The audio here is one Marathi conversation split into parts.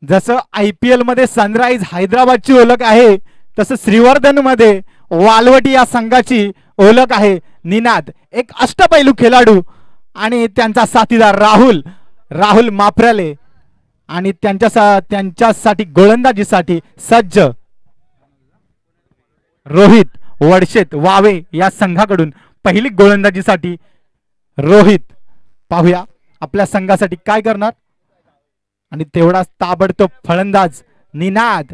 जसं IPL मध्ये सनराइज हैदराबादची ओळख आहे तसं श्रीवर्धन मध्ये वालवटी या संघाची ओळख आहे. निनाद एक अष्टपैलू खेळाडू आणि त्यांचा साथीदार राहुल राहुल मापराले आणि त्यांच्यासाठी गोलंदाजीसाठी सज्ज रोहित वडशेत वावे या संघाकडून पहिली गोलंदाजीसाठी रोहित. पाहूया आपल्या संघासाठी काय करणार. आणि तेवढाच ताबडतोब फलंदाज निनाद.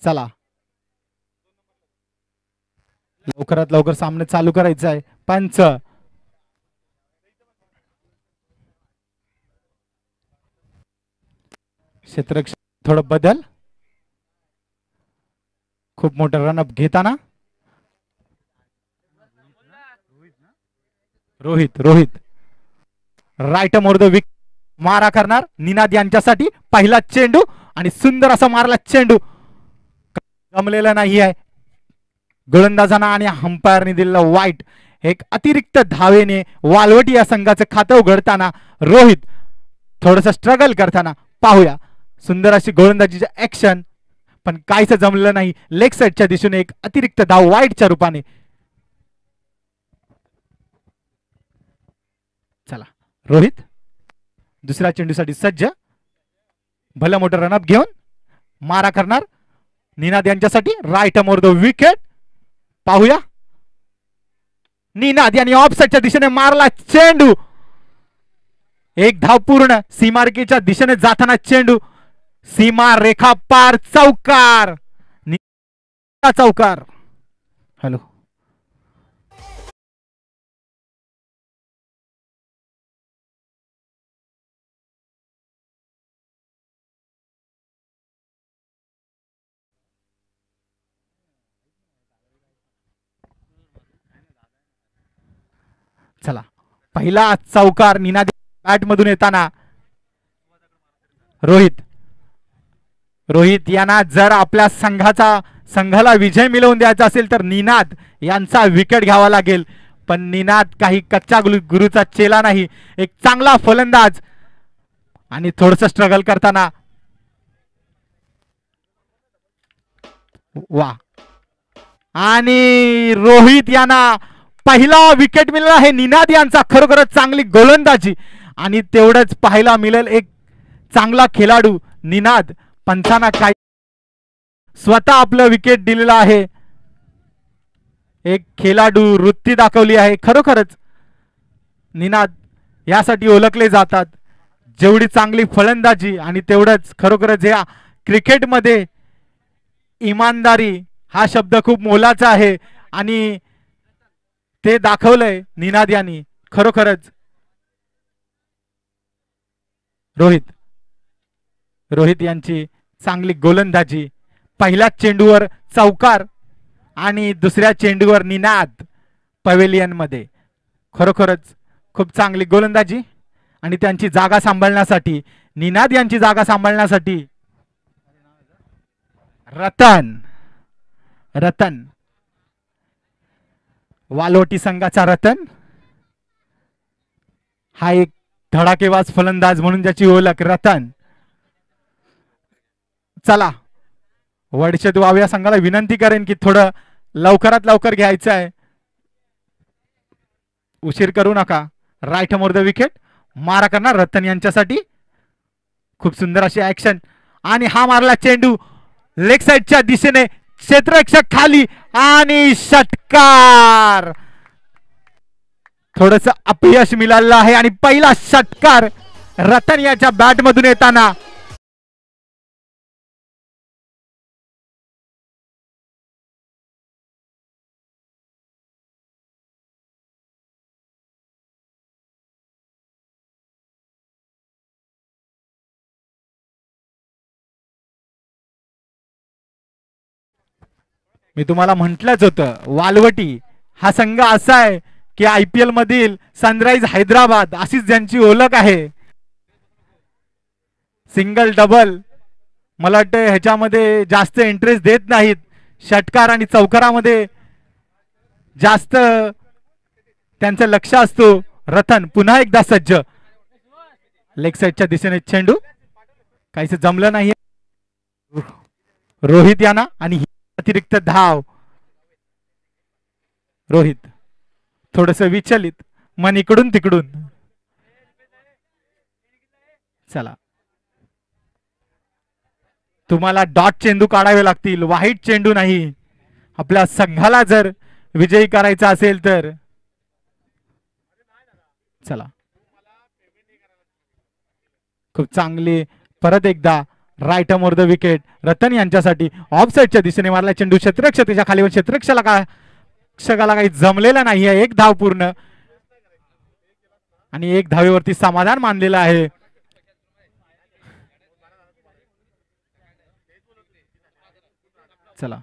चला लवकरात लवकर सामने चालू करायचं आहे. पंच क्षेत्ररक्षण थोडं बदल. खूप मोठा रनअप घेताना Rohit Rohit right more the wicket मारा करणार निनाद यांच्यासाठी पहिला चेंडू आणि सुंदर असा मारला चेंडू जमलेला नाही आहे गोलंदाजांना आणि अंपायरने दिलेला वाईट. एक अतिरिक्त धावेने वालवटी या संघाचं खातं उघडताना रोहित थोडस स्ट्रगल करताना पाहूया. सुंदर अशी गोलंदाजीची ऍक्शन पण काहीच जमलेलं नाही. लेग साईडच्या दिशेने एक अतिरिक्त धाव वाईटच्या रूपाने. चला रोहित दुसऱ्या चेंडूसाठी सज्ज. भलं मोठं रनअप घेऊन मारा करणार निनाद यांच्यासाठी राईट मोर द विकेट. पाहूया निनाद यांनी ऑफ साईडच्या दिशेने मारला चेंडू. एक धाव पूर्ण. सीमारेखेच्या दिशेने जाताना चेंडू सीमा रेखा पार चौकार. चौकार. हॅलो चला पहिला चौकार निनाद बॅट मधून येताना रोहित रोहित यांना जर आपल्या संघाला विजय मिळवून द्यायचा असेल तर निनाद यांचा विकेट घ्यावा लागेल. पण निनाद काही कच्चा गुरुचा चेला नाही. एक चांगला फलंदाज आणि थोडस स्ट्रगल करताना वा आणि रोहित यांना पहिला विकेट मिळाला आहे. निनाद यांचा खरोखरच चांगली गोलंदाजी आणि तेवढंच पाहायला मिळेल एक चांगला खेळाडू निनाद. पंचांना काय स्वतः आपलं विकेट दिलेलं आहे. एक खेळाडू वृत्ती दाखवली आहे. खरोखरच निनाद यासाठी ओळखले जातात. जेवढी चांगली फलंदाजी आणि तेवढंच खरोखरच या क्रिकेटमध्ये इमानदारी हा शब्द खूप मोलाचा आहे आणि ते दाखवलंय निनाद यांनी. खरोखरच रोहित यांची चांगली गोलंदाजी. पहिल्या चेंडूवर चौकार आणि दुसऱ्या चेंडूवर निनाद पवेलियन मध्ये. खरोखरच खूप चांगली गोलंदाजी आणि त्यांची जागा सांभाळण्यासाठी निनाद यांची जागा सांभाळण्यासाठी रतन वालोटी संघाचा रतन हा एक धडाकेबाज फलंदाज म्हणून ज्याची ओळख रतन. चला वडशेत वाव या संघाला विनंती करेन की थोडं लवकरात लवकर घ्यायचं आहे. उशीर करू नका. राईट मोर द विकेट मारा करणार रतन यांच्यासाठी. खूप सुंदर अशी ऍक्शन आणि हा मारला चेंडू लेग साइडच्या दिशेने क्षेत्ररक्षक खाली आणि षटकार. थोडस अपयश मिळालं आहे आणि पहिला षटकार रतन याच्या बॅट मधून येताना. मी तुम्हाला म्हटलंच होतं वालवटी हा संघ असा आहे की IPL मधील सनराइज हैदराबाद अशीच ज्यांची ओळख आहे. सिंगल डबल मला वाटतं ह्याच्यामध्ये जास्त इंटरेस्ट देत नाहीत. षटकार आणि चौकारामध्ये जास्त त्यांचं लक्ष असतो. रतन पुन्हा एकदा सज्ज. लेग साईडच्या दिशेने चेंडू काहीच जमलं नाही. रोहित यांना आणि अतिरिक्त धाव. रोहित थोडस विचलित, मन इकडून तिकडून. चला, तुम्हाला डॉट चेंडू काढावे लागतील, वाईट चेंडू नाही. आपल्या संघाला जर विजयी करायचा असेल तर. चला, खूप चांगली परत एकदा right more the wicket Ratan यांच्यासाठी. ऑफ साईडच्या दिशेने मारला चेंडू क्षेत्ररक्षकाच्या खालीवर. क्षेत्ररक्षकाला काही जमलेला नाहीये. एक धाव पूर्ण आणि एक धावेवरती समाधान मानलेलं आहे. चला,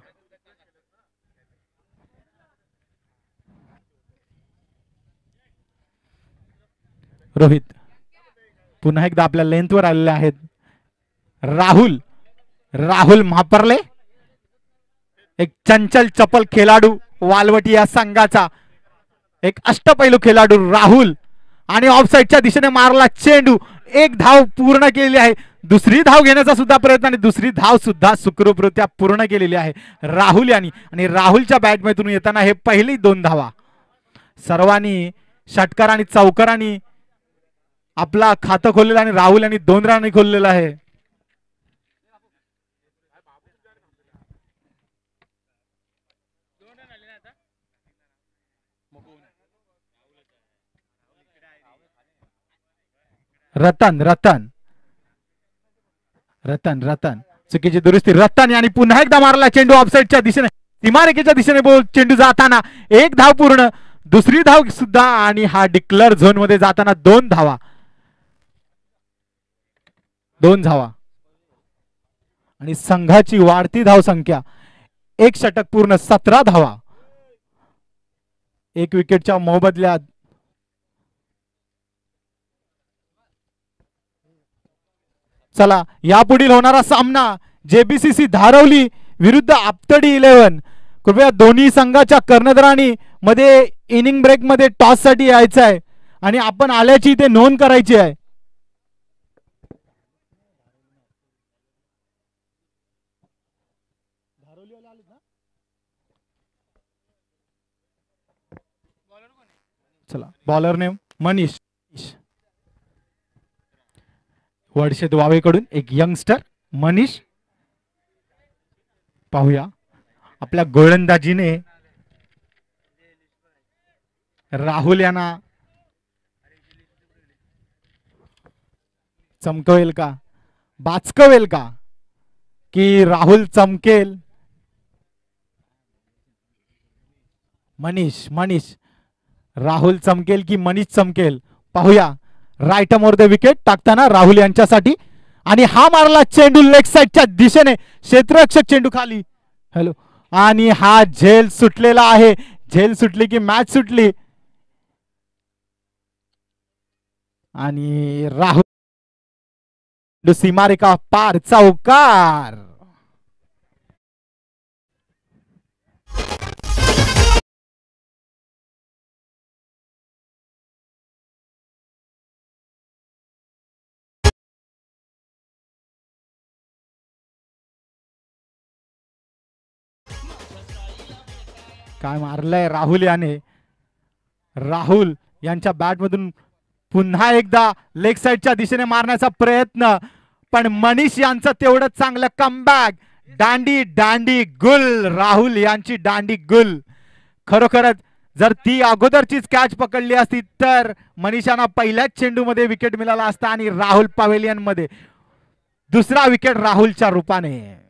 रोहित पुन्हा एकदा आपल्या लेंथवर आलेले आहेत. राहुल राहुल महापर्ले, एक चंचल चपल खेळाडू वालवटी या संघाचा, एक अष्टपैलू खेळाडू राहुल. आणि ऑफ साईडच्या दिशेने मारला चेंडू. एक धाव पूर्ण केलेली आहे. दुसरी धाव घेण्याचा सुद्धा प्रयत्न आणि दुसरी धाव सुद्धा सुखरूपरित्या पूर्ण केलेली आहे राहुल यांनी. आणि राहुलच्या बॅटमधून येताना हे पहिली 2 धावा. सर्वांनी षटकार आणि चौकारांनी आपला खातं खोललेलं आणि राहुल यांनी 2 रनांनी खोललेलं आहे. रतन रतन रतन रतन चुकीची दुरुस्ती. रतन यांनी पुन्हा एकदा मारला चेंडू ऑफसाईडच्या दिशेने, सीमारेखेच्या दिशेने बोल चेंडू जाताना. एक धाव पूर्ण, दुसरी धाव सुद्धा आणि हा डिक्लेअर झोन मध्ये जाताना 2 धावा. 2 धावा आणि संघाची वाढती धाव संख्या. एक षटक पूर्ण 17 धावा. एक विकेटच्या मोबदल्यात चला, यापुढील होणारा सामना जेबीसीसी धारवली विरुद्ध आपतडी 11. कृपया दोन्ही संघाच्या कर्णधारांनी मध्ये इनिंग ब्रेक मध्ये टॉस साठी यायचं आहे आणि आपण आल्याची इथे नोंद करायची आहे. चला, बॉलर नेम मनीष. वडशेत वावेकडून एक यंगस्टर मनीष. पाहूया आपल्या गोलंदाजीने राहुल यांना चमकवेल का, बाचकवेल का, की राहुल चमकेल. मनीष मनीष राहुल चमकेल की मनीष चमकेल, पाहूया. राईट मोर द विकेट टाकताना राहुल यांच्यासाठी. आणि हा मारला चेंडू लेग साईडच्या दिशेने, क्षेत्ररक्षक चेंडू खाली. हॅलो, आणि हा झेल सुटलेला आहे. झेल सुटली की मॅच सुटली. आणि राहुल सीमारेखा पार, चौकार. काय मारलंय राहुल याने. राहुल यांच्या बॅटमधून पुन्हा एकदा लेग साईडच्या दिशेने मारण्याचा प्रयत्न, पण मनीष यांचं तेवढं चांगलं कमबॅक. दांडी दांडी गुल, राहुल यांची दांडी गुल. खरोखरच जर ती अगोदरचीच कॅच पकडली असती तर मनीषांना पहिल्याच चेंडूमध्ये विकेट मिळाला असता आणि राहुल पवेलियन मध्ये दुसरा विकेट राहुलच्या रूपाने.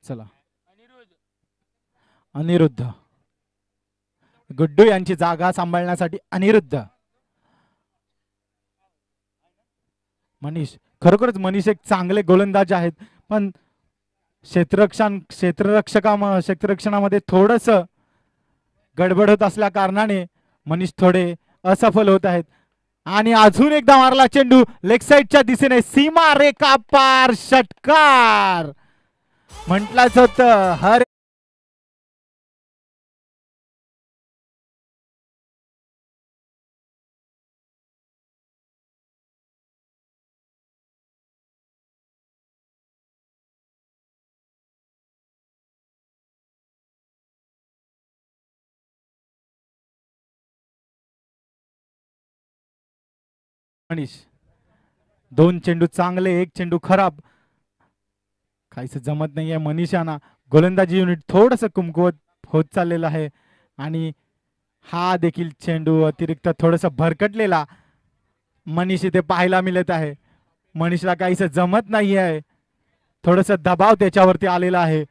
चला अनिरुद्ध, गुड्डू यांची जागा सांभाळण्यासाठी अनिरुद्ध. मनीष, खरोखरच मनीष एक चांगले गोलंदाज आहेत, पण क्षेत्ररक्षणामध्ये थोडस गडबड होत असल्या कारणाने मनीष थोडे असफल होत आहेत. आणि अजून एकदा मारला चेंडू लेग साइडच्या दिशेने, सीमा रेखा पार, षटकार. म्हटलंच होतं हर मनीष. दोन चेंडू चांगले, एक चेंडू खराब. काहीच जमत नाहीये मनीषांना. गोलंदाजी युनिट थोडस कुमकुवत होत चाललेलं आहे आणि हा देखील चेंडू अतिरिक्त थोडस भरकटलेला मनीष इथे पाहायला मिळत आहे. मनीषला काहीच जमत नाहीये, थोडस दबाव त्याच्यावरती आलेला आहे,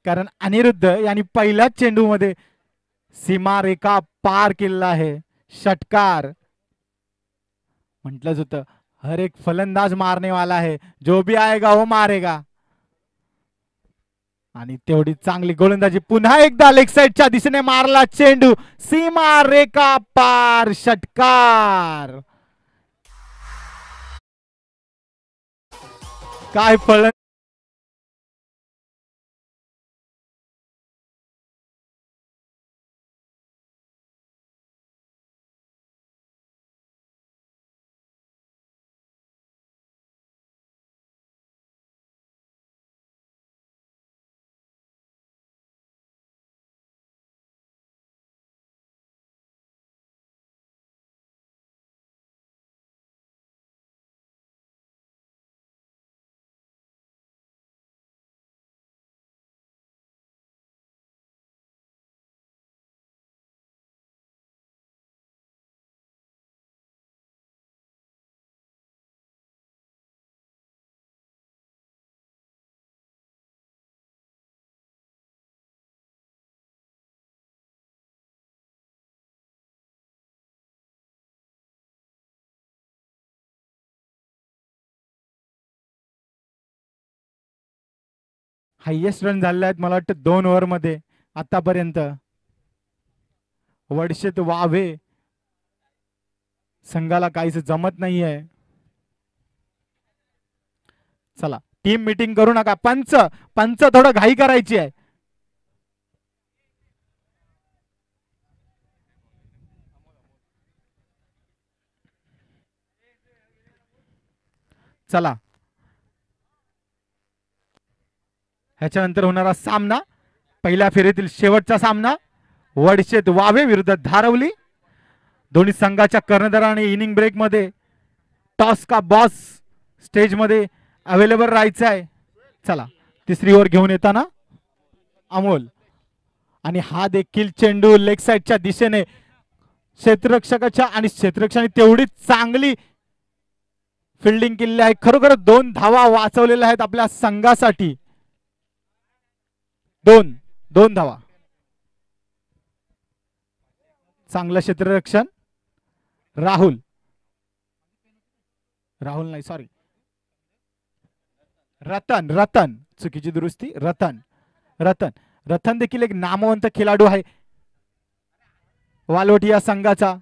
कारण अनिरुद्ध यांनी पहिल्याच चेंडूमध्ये सीमारेखा पार केलेला आहे. षटकार. म्हटलंच होतं हर एक फलंदाज मारने वाला है, जो भी आएगा वो मारेगा. आणि तेवढी चांगली गोलंदाजी. पुन्हा एकदा लेग साइडच्या दिशेने मारला चेंडू, सीमा रेखा पार, षटकार. काय फलंदाज. हायेस्ट रन झाले आहेत मला वाटतं 2 ओव्हर मध्ये आतापर्यंत. वडशेत वावे संघाला काहीच जमत नाहीये. चला टीम मीटिंग करू नका. पंच पंच थोडं घाई करायची आहे. चला ह्याच्यानंतर होणारा सामना, पहिल्या फेरीतील शेवटचा सामना, वडशेत वावे विरुद्ध धारवली. दोन्ही संघाच्या कर्णधाराने इनिंग ब्रेक मध्ये टॉस का बॉस स्टेज मध्ये अवेलेबल राहायचं आहे. चला तिसरी ओव्हर घेऊन येताना अमोल, आणि हा देखील चेंडू लेग साइडच्या दिशेने क्षेत्ररक्षकाच्या, आणि क्षेत्ररक्षकाने तेवढी चांगली फिल्डिंग केलेली आहे. खरोखर 2 धावा वाचवलेल्या आहेत आपल्या संघासाठी. 2 धावा. चांगलं क्षेत्ररक्षण. राहुल नाही सॉरी, रतन चुकीची दुरुस्ती. रतन देखील एक नामवंत खेळाडू आहे वालवटी या संघाचा.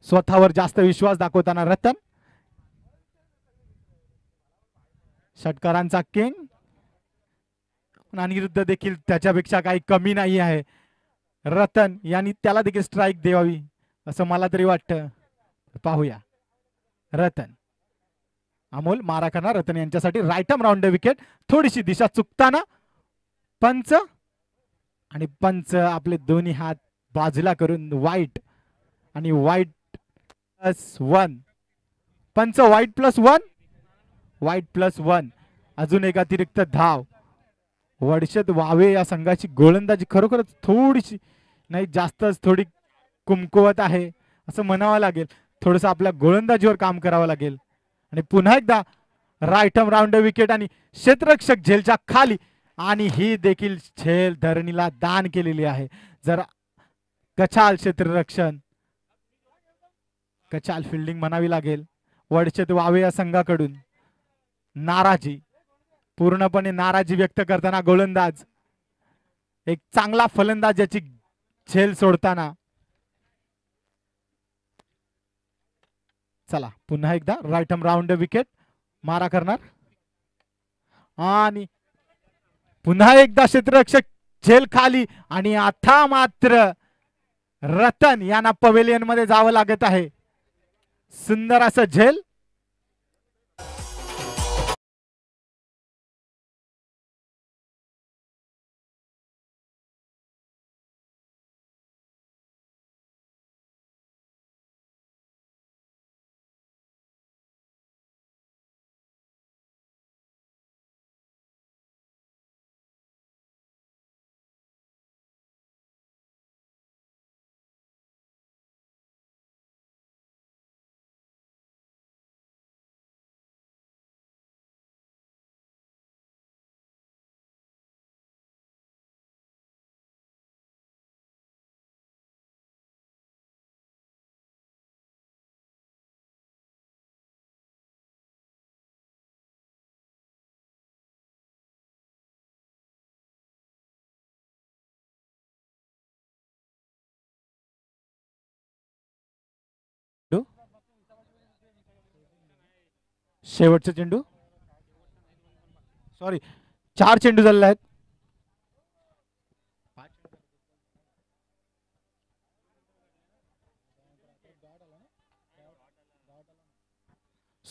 स्वतःवर जास्त विश्वास दाखवताना रतन, षटकारांचा किंग. अनिरुद्ध देखील त्याच्यापेक्षा काही कमी नाही आहे. रतन यांनी त्याला देखील स्ट्राईक द्यावी असं मला तरी वाटतं. पाहूया. रतन, अमोल मारा करणार. रतन यांच्यासाठी राईट आर्म राऊंड विकेट. थोडीशी दिशा चुकताना पंच, आणि पंच आपले दोन्ही हात बाजूला करून वाईट, आणि वाईट +1. पंच वाईट +1. अजून एक अतिरिक्त धाव. वडशेत वावे या संघाची गोलंदाजी खरोखरच थोडीशी नाही जास्तच थोडी कुमकुवत आहे असं म्हणावं लागेल. थोडंसं आपल्या गोलंदाजीवर काम करावं लागेल. आणि पुन्हा एकदा राईट आर्म राऊंड विकेट आणि क्षेत्ररक्षक झेलच्या खाली आणि ही देखील झेल धरणीला दान केलेली आहे. जर कचाल क्षेत्ररक्षण कचाल फिल्डिंग म्हणावी लागेल वडशेत वावे या संघाकडून. नाराजी पूर्णपणे नाराजी व्यक्त करताना गोलंदाज एक चांगला फलंदाज याची झेल सोडताना. चला पुन्हा एकदा राईट आर्म राऊंड विकेट मारा करणार आणि पुन्हा एकदा क्षेत्ररक्षक झेल खाली आणि आता मात्र रतन यांना पवेलियन मध्ये जावं लागत आहे. सुंदर असं झेल शेवटचा चेंडू सॉरी 4 चेंडू झालेले आहेत.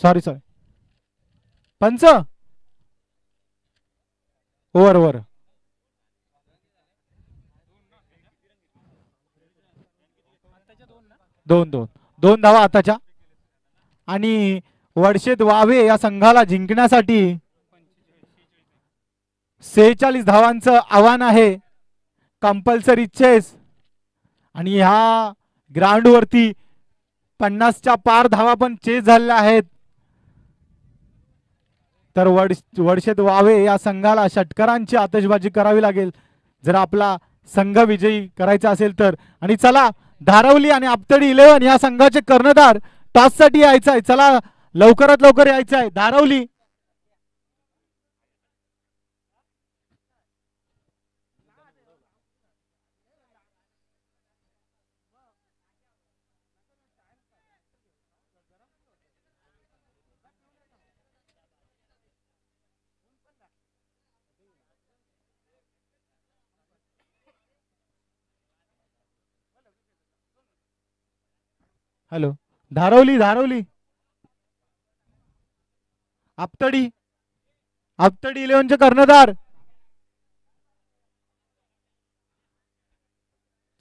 सॉरी पंच ओव्हर 2 धावा आताच्या आणि वडशेत वावे या संघाला जिंकण्यासाठी 46 धावांचं आव्हान आहे. कंपल्सरी चेस आणि ह्या ग्राउंड वरती 50च्या पार धावा पण चेस झालेल्या आहेत. तर वडशेत वावे या संघाला षटकारांची आतषबाजी करावी लागेल जर आपला संघ विजयी करायचा असेल तर. आणि चला धारवली आणि आपतडी 11 या संघाचे कर्णधार टॉस साठी यायचा आहे. चला लवकरात लवकर यायचं आहे. धारवली हॅलो धारवली आपतडी 11चे कर्णधार.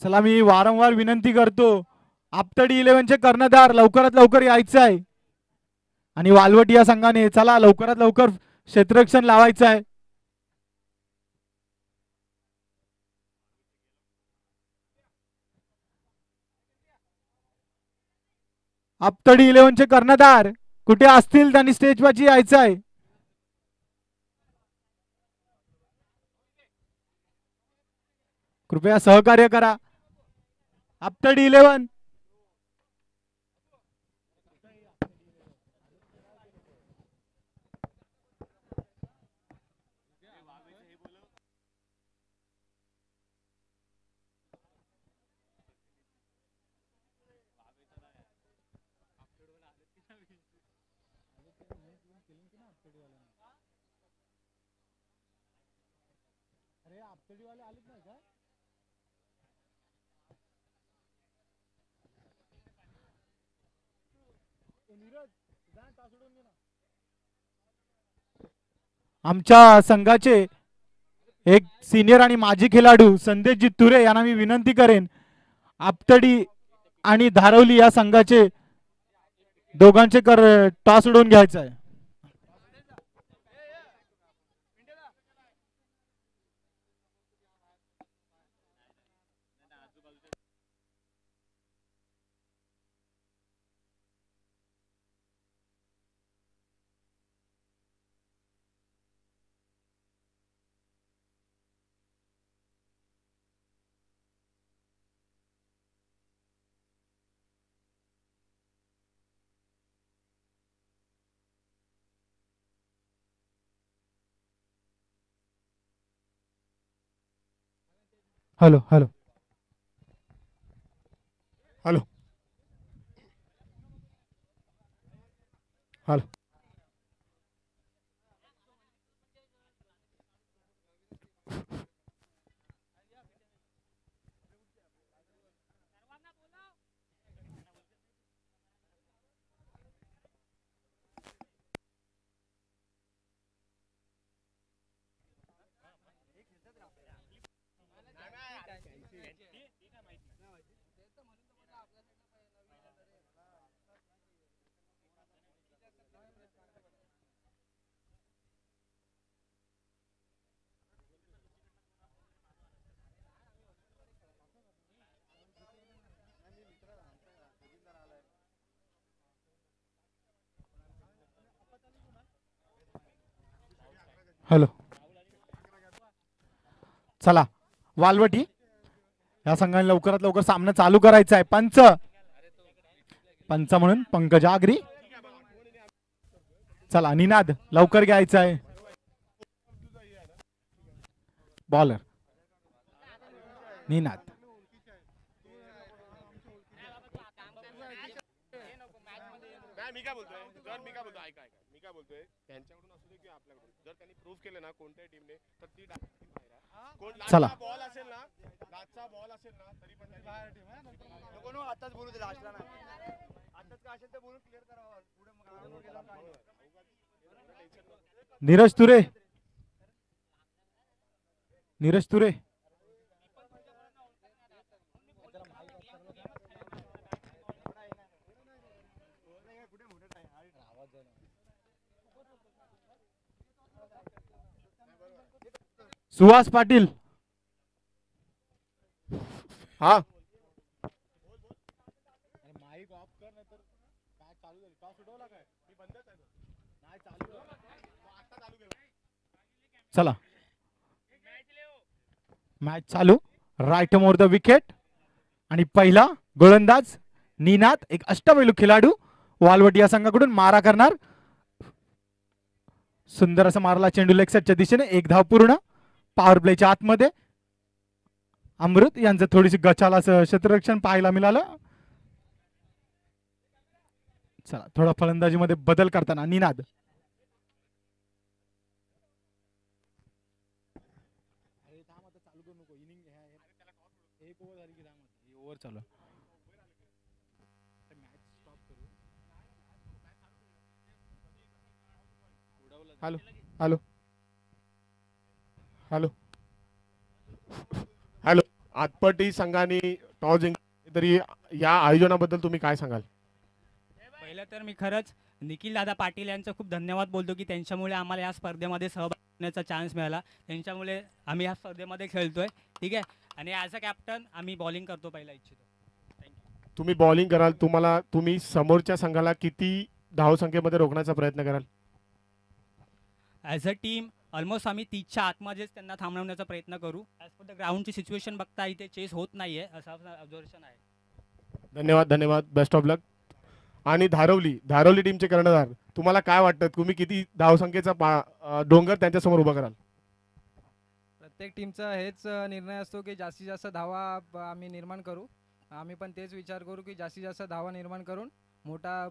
चला मी वारंवार विनंती करतो आपतडी 11चे कर्णधार लवकरात लवकर यायचं आहे. आणि वालवट या संघाने चला लवकरात लवकर क्षेत्ररक्षण लावायचं आहे. आपतडी 11चे कर्णधार कुठे असतील त्यांनी स्टेज पाशी यायचं आहे. कृपया सहकार्य करा. आपतडी 11 आमच्या संघाचे एक सिनियर आणि माजी खेळाडू संदेशजी तुरे यांना मी विनंती करेन आपतडी आणि धारवली या संघाचे दोघांचे टॉस उडवून घ्यायचा आहे. Hello hello hello hello hello चला वालवटी या संघाने लवकरात लवकर सामना चालू करायचा आहे. पंच पंच म्हणून पंकजा आगरी. चला निनाद लवकर घ्यायचा आहे. बॉलर निनाद मी काय बोलतोय जर मी काय बोलतोय ऐका ऐका मी काय बोलतोय त्यांच्याकडून असू दे किंवा आपल्याकडून जर त्यांनी प्रूव्ह केलं ना कोणत्याही टीमने तर ती चला बॉल असेल ना लास्टचा बॉल असेल ना तरी पण बाहेर टीम आहे नको नो आताच बोलू दे लास्टला नाही आताच काय असेल ते बोलून क्लिअर करावं पुढे मग गेला काय नीरज तुरे नीरज तुरे सुहास पाटील हा माईक ऑफ कर नाही तर काय चालू झाली का सुटवला काय मी बंदच आहे नाही चालू आता चालू केला. चला मॅच चालू. राईट मोर द विकेट आणि पहिला गोलंदाज निनाद एक अष्टपैलू खेळाडू वालवटी या संघाकडून मारा करणार. सुंदर असा मारला चेंडू लेग साइडच्या दिशेने. एक धाव पूर्ण. पॉवर प्लेच्या आतमध्ये अमृत यांचं थोडीशी गचाला क्षेत्ररक्षण पाहायला मिळालं. चला थोडा फलंदाजीमध्ये बदल करताना Ninad hello hello hello hello Aatpati संघाने टॉस जिंकले तरी या आयोजनाबद्दल तुम्ही काय सांगाल? पहिलं तर मी खरंच निखिल दादा पाटील यांचं खूप धन्यवाद बोलतो की त्यांच्यामुळे आम्हाला या स्पर्धेमध्ये सहभाग होण्याचा चान्स मिळाला. त्यांच्यामुळे आम्ही या स्पर्धेमध्ये खेळतोय. ठीक आहे. आणि ॲज अ कॅप्टन आम्ही बॉलिंग करतो पहिला इच्छितो. थँक्यू. तुम्ही बॉलिंग कराल तुम्ही समोरच्या संघाला किती धावसंख्येमध्ये रोखण्याचा प्रयत्न कराल? ॲज अ टीम ऑलमोस्ट आम्ही 30च्या आतमध्येच त्यांना थांबवण्याचा प्रयत्न करू. ॲज पर द ग्राउंडची सिच्युएशन बघता इथे चेस होत नाहीये असं ऑब्झर्वेशन आहे. धन्यवाद धन्यवाद बेस्ट ऑफ लक. आणि धारवली टीमचे कर्णधार तुम्हाला काय वाटतं तुम्ही किती धावसंख्येचा डोंगर त्यांच्यासमोर उभा कराल? प्रत्येक टीमचा हेच निर्णय असतो की जास्तीत जास्त धावा आम्ही निर्माण करू. आम्ही पण तेच विचार करू की जास्तीत जास्त धावा निर्माण करून मोठा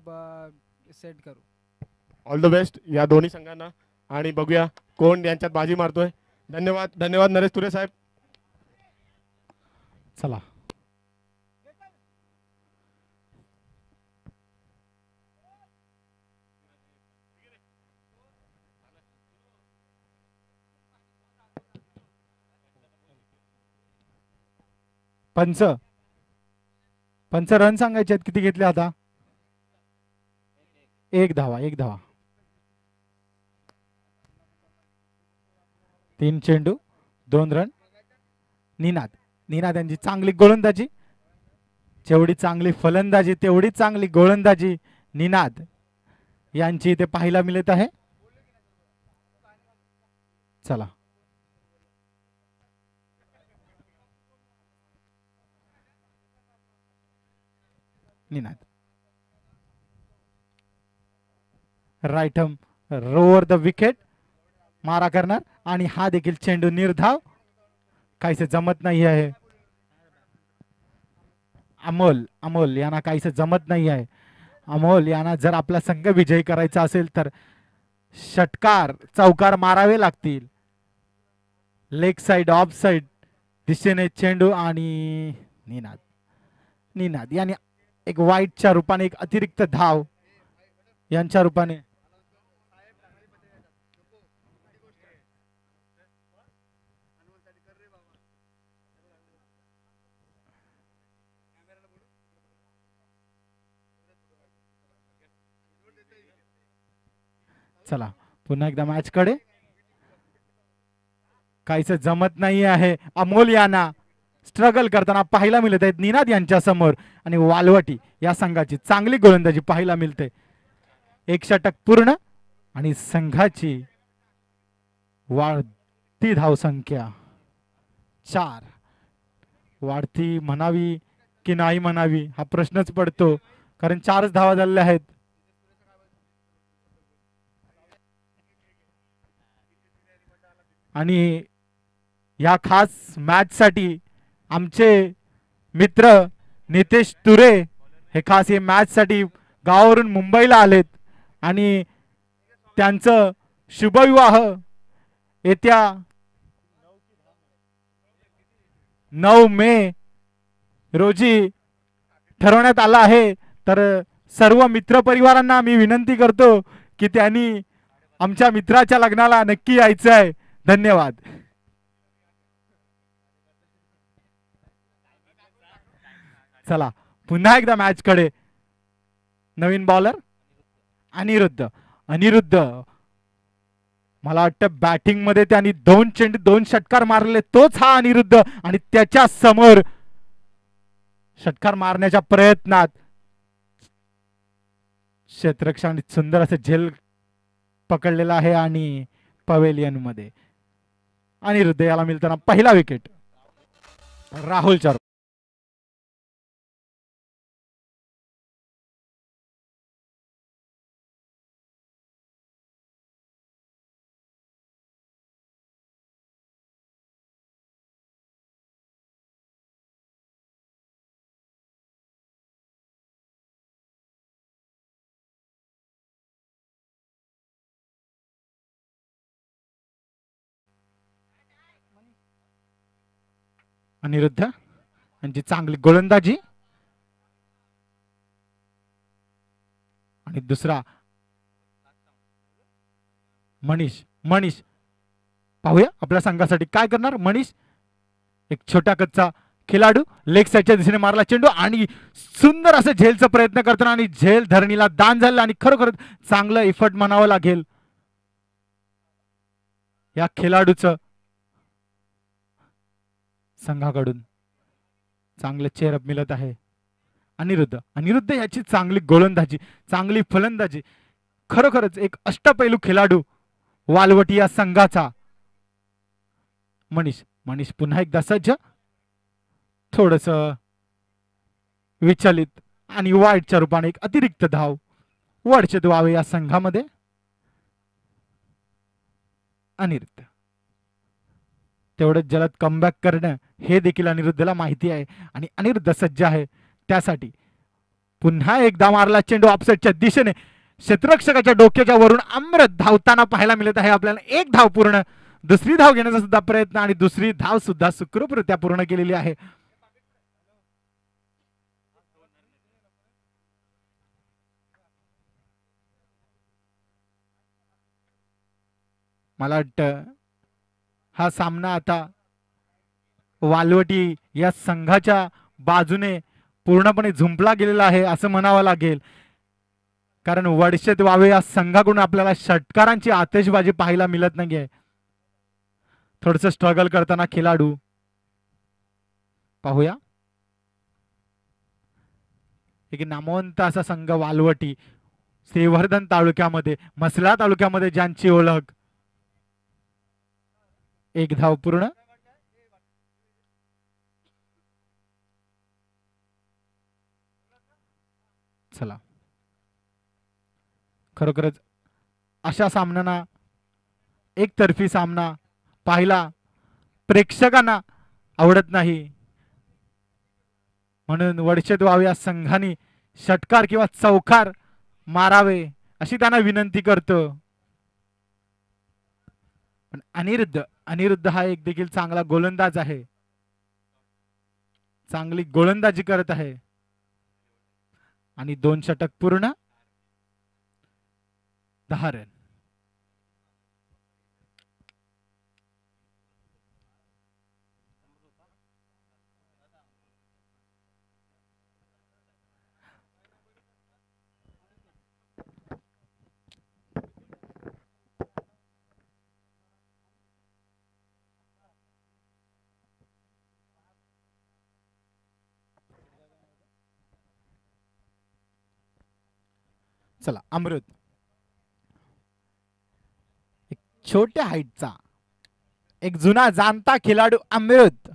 सेट करू. ऑल द बेस्ट या दोन्ही संघांना आणि बघूया कोण यांच्यात बाजी मारतोय. धन्यवाद धन्यवाद नरेश तुरे साहेब. चला पंच पंच रन सांगायचे आहेत किती घेतले आता? एक धावा 3 चेंडू 2 रन. निनाद यांची चांगली गोलंदाजी जेवढी चांगली फलंदाजी तेवढी चांगली गोलंदाजी निनाद यांची इथे पाहायला मिळत आहे. चला निनाद राईटम रोवर द विकेट मारा करणार आणि हा देखील चेंडू निर्धाव. काहीसे जमत नाही आहे. अमोल अमोल यांना काहीसे जमत नाही आहे. अमोल यांना जर आपला संघ विजयी करायचा असेल तर षटकार चौकार मारावे लागतील. लेग साइड ऑफ साइड दिशेने चेंडू आणि निनाद निनाद यांनी एक वाईटच्या रूपाने एक अतिरिक्त धाव यांच्या रूपाने चला पुन्हा एकदा मॅच कडे. काहीच जमत नाही आहे. अमोल यांना स्ट्रगल करताना पाहायला मिळत आहेत निनाद यांच्या समोर आणि वालवटी या संघाची चांगली गोलंदाजी पाहायला मिळते. एक षटक पूर्ण आणि संघाची वाढती धावसंख्या 4. वाढती म्हणावी की नाही म्हणावी हा प्रश्नच पडतो, कारण 4च धावा झालेल्या आहेत. आणि या खास मॅच साठी आमचे मित्र नितेश तुरे हे खास हे मॅच साठी गावावरून मुंबईला आलेत आणि त्यांचं शुभविवाह येत्या 9 मे रोजी ठरवण्यात आला आहे. तर सर्व मित्र परिवारांना मी विनंती करतो की त्यांनी आमच्या मित्राच्या लग्नाला नक्की यायचं आहे. धन्यवाद. चला पुन्हा एकदा मॅच कडे. नवीन बॉलर अनिरुद्ध. अनिरुद्ध मला वाटतं बॅटिंग मध्ये त्यांनी 2 चेंडू 2 षटकार मारले. तोच हा अनिरुद्ध आणि त्याच्या समोर षटकार मारण्याच्या प्रयत्नात क्षेत्ररक्षण सुंदर असे झेल पकडलेला आहे आणि पवेलियन मध्ये अनिरुद्ध याला मिळताना पहिला विकेट. राहुल चर अनिरुद्ध यांची चांगली गोलंदाजी आणि दुसरा मनीष. मनीष पाहूया आपल्या संघासाठी काय करणार मनीष. एक छोटा कच्चा खेळाडू लेग साइडच्या दिशेने मारला चेंडू आणि सुंदर असं झेलचा प्रयत्न करताना आणि झेल धरणीला दान झालं आणि खरोखर चांगलं इफर्ट म्हणावं लागेल या खेळाडूचं. संघाकडून चांगले चेअरअप मिळत आहे. अनिरुद्ध. अनिरुद्ध याची चांगली गोलंदाजी चांगली फलंदाजी खरोखरच एक अष्टपैलू खेळाडू वालवटी या संघाचा. मनीष. मनीष पुन्हा एकदा सज्ज. थोडस विचलित आणि वाईटच्या रूपाने एक अतिरिक्त धाव वडचे व्हावे या संघामध्ये. अनिरुद्ध तेवढं जलद कमबॅक करणं हे देखील अनिरुद्धला माहिती आहे आणि अनिरुद्ध सज्ज आहे त्यासाठी. पुन्हा एकदा मारला चेंडू ऑफसाइडच्या दिशेने क्षेत्ररक्षकाच्या डोक्याच्या वरून अमृत धावताना पाहायला मिळत आहे आपल्याला. 1 धाव पूर्ण. दुसरी धाव घेण्याचा सुद्धा प्रयत्न आणि दुसरी धाव सुद्धा सुखरूपरित्या पूर्ण केलेली आहे. मला वाटतं हा सामना आता वालवटी या संघाच्या बाजूने पूर्णपणे झुंपला गेलेला आहे असं म्हणावं लागेल, कारण वडशेत वावे या संघाकडून आपल्याला षटकारांची आतिषबाजी पाहायला मिळत नाहीये. थोडस स्ट्रगल करताना खेळाडू पाहूया. एक नामवंत असा संघ वालवटी श्रीवर्धन तालुक्यामध्ये म्हसळा तालुक्यामध्ये ज्यांची ओळख. 1 धाव पूर्ण. चला खरोखरच अशा सामन्यांना एकतर्फी सामना पाहिला प्रेक्षकांना आवडत नाही, म्हणून वडशेदवाव या संघाने षटकार किंवा चौकार मारावे अशी त्यांना विनंती करतो. पण अनिरुद्ध हा एक देखील चांगला गोलंदाज आहे, चांगली गोलंदाजी करत आहे आणि 2 षटक पूर्ण, 10 रन. चला अमृत, एक छोट्या हाईटचा एक जुना जाणता खेळाडू अमृत,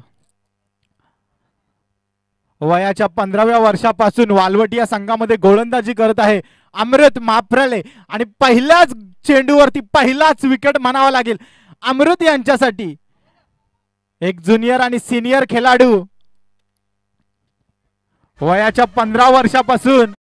वयाच्या 15व्या वर्षापासून वालवटी या संघामध्ये गोलंदाजी करत आहे. अमृत माप्रले आणि पहिल्याच चेंडूवरती पहिलाच विकेट म्हणावा लागेल अमृत यांच्यासाठी. एक ज्युनियर आणि सिनियर खेळाडू वयाच्या 15 वर्षापासून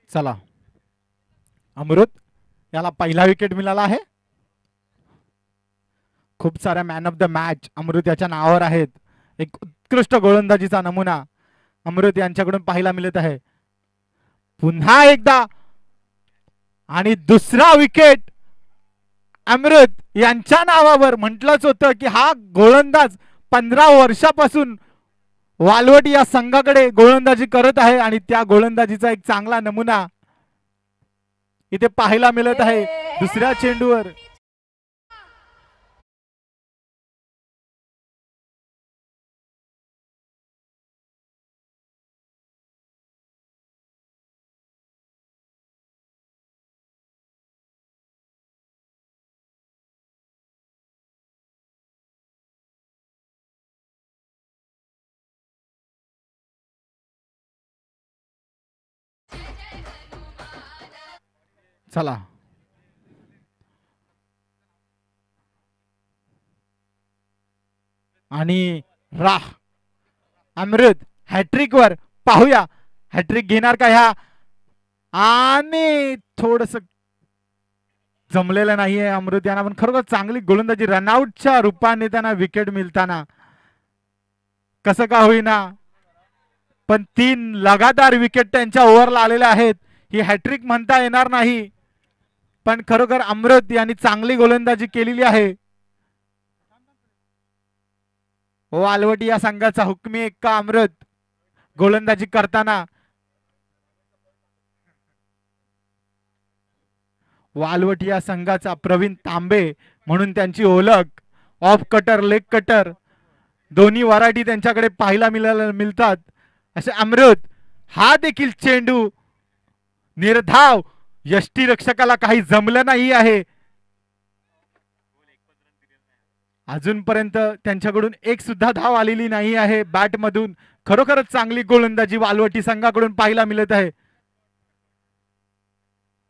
चला अमृत याला पहिला विकेट मिळाला आहे. खूप साऱ्या मॅन ऑफ द मॅच अमृत याच्या नावावर आहेत. एक उत्कृष्ट गोलंदाजीचा नमुना अमृत यांच्याकडून पाहायला मिळत आहे. पुन्हा एकदा आणि दुसरा विकेट अमृत यांच्या नावावर. म्हटलंच होतं की हा गोलंदाज 15 वर्षापासून वालवटी या संघाकडे गोलंदाजी करत आहे आणि त्या गोलंदाजीचा एक चांगला नमुना इथे पाहायला मिळत आहे. दुसऱ्या चेंडूवर चला आणि राह अमृत हॅट्रिक वर पाहूया, हॅट्रिक घेणार का ह्या. आणि थोडस जमलेलं नाहीये अमृत यांना, पण खरोखर चांगली गोलंदाजी रनआउटच्या रूपाने त्यांना विकेट मिळताना कसं का होईना, पण 3 लगातार विकेट त्यांच्या ओव्हरला आलेल्या आहेत. ही हॅट्रिक म्हणता येणार नाही, पण खरोखर अमृत यांनी चांगली गोलंदाजी केलेली आहे. वालवटी या संघाचा हुकमी एक्का अमृत गोलंदाजी करताना. वालवटी या संघाचा प्रवीण तांबे म्हणून त्यांची ओळख. ऑफ कटर लेग कटर दोन्ही व्हरायटी त्यांच्याकडे पाहायला मिळतात असे अमृत. हा देखील चेंडू निर्धाव, यष्टीरक्षकाला काही जमलं नाही आहे. अजूनपर्यंत त्यांच्याकडून एक सुद्धा धाव आलेली नाही आहे बॅट मधून. खरोखरच चांगली गोलंदाजी वालवटी संघाकडून पाहायला मिळत आहे.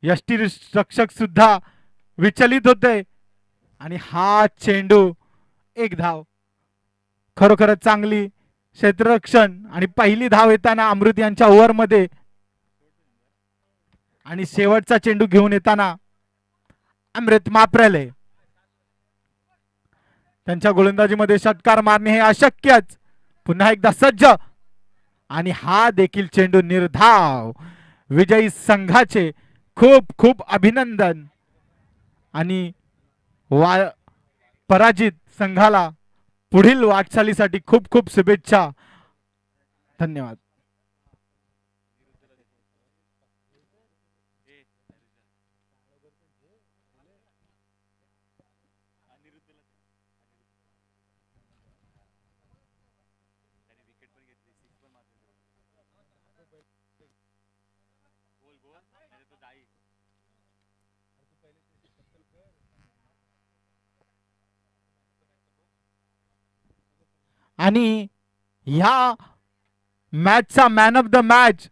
यष्टीरक्षक सुद्धा विचलित होते आणि हा चेंडू एक धाव. खरोखरच चांगली क्षेत्ररक्षण आणि पहिली धाव येताना अमृत यांच्या ओव्हर मध्ये. आणि शेवटचा चेंडू घेऊन येताना अमृत माप्रले. त्यांच्या गोलंदाजीमध्ये षटकार मारणे हे अशक्यच. पुन्हा एकदा सज्ज आणि हा देखील चेंडू निर्धाव. विजयी संघाचे खूप खूप अभिनंदन आणि पराजित संघाला पुढील वाटचालीसाठी खूप खूप शुभेच्छा. धन्यवाद. आणि ह्या मॅचचा man of the match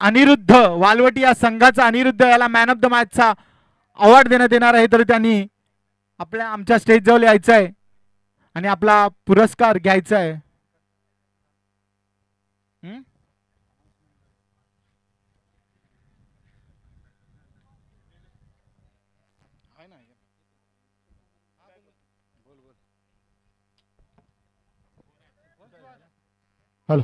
Aniruddha Valvati या संघाचा अनिरुद्ध याला मॅन ऑफ द मॅचचा अवॉर्ड देण्यात येणार आहे. तर त्यांनी आमच्या स्टेज जवळ यायचं आहे आणि आपला पुरस्कार घ्यायचा आहे. हॅलो